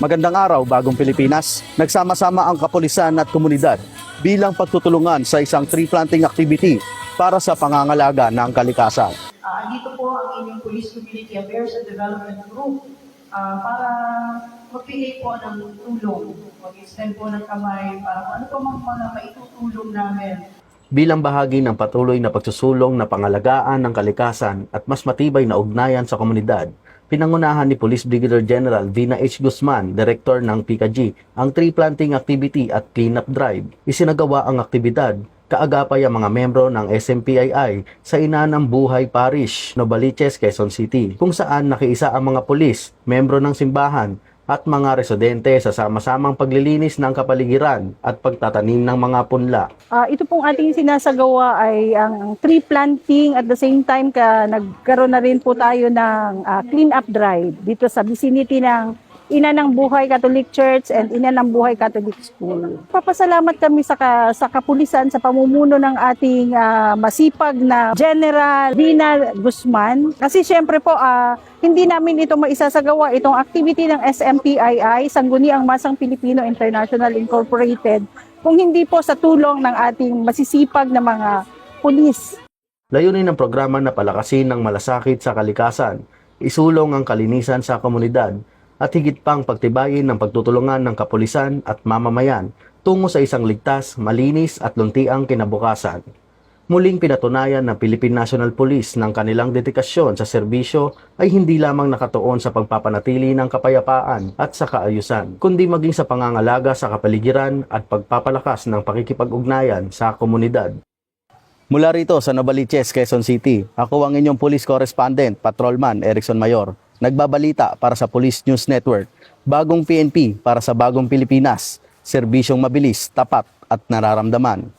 Magandang araw, Bagong Pilipinas. Nagsama-sama ang kapulisan at komunidad bilang pagtutulungan sa isang tree planting activity para sa pangangalaga ng kalikasan. Dito po ang inyong Police Community Affairs and Development Group para magbigay po ng tulong, mag-extend po ng kamay para kung ano po mga maitutulong namin. Bilang bahagi ng patuloy na pagsusulong na pangalagaan ng kalikasan at mas matibay na ugnayan sa komunidad, pinangunahan ni Police Brigadier General Vina H. Guzman, Director ng PICAG, ang tree planting activity at cleanup drive. Isinagawa ang aktibidad kaagapay ang mga membro ng SMPII sa Inanang Buhay Parish, Novaliches, Quezon City, kung saan nakiisa ang mga pulis, membro ng simbahan, at mga residente sa sama-samang paglilinis ng kapaligiran at pagtatanim ng mga punla. Ito pong ating sinasagawa ay ang tree planting at the same time nagkaroon na rin po tayo ng clean up drive dito sa vicinity ng Inanang Buhay Catholic Church and Inanang Buhay Catholic School. Papasalamat kami sa kapulisan sa pamumuno ng ating masipag na General Vina Guzman. Kasi syempre po, hindi namin ito maisasagawa, itong activity ng SMPII, Sangguniang Masang Pilipino International Incorporated, kung hindi po sa tulong ng ating masisipag na mga pulis. Layunin ng programa na palakasin ng malasakit sa kalikasan, isulong ang kalinisan sa komunidad, at higit pang pagtibayin ng pagtutulungan ng kapulisan at mamamayan tungo sa isang ligtas, malinis at luntiang kinabukasan. Muling pinatunayan ng Philippine National Police ng kanilang dedikasyon sa serbisyo ay hindi lamang nakatuon sa pagpapanatili ng kapayapaan at sa kaayusan, kundi maging sa pangangalaga sa kapaligiran at pagpapalakas ng pakikipag-ugnayan sa komunidad. Mula rito sa Novaliches, Quezon City, ako ang inyong police correspondent, Patrolman Erickson Mayor. Nagbabalita para sa Police News Network, Bagong PNP para sa Bagong Pilipinas, serbisyong mabilis, tapat at nararamdaman.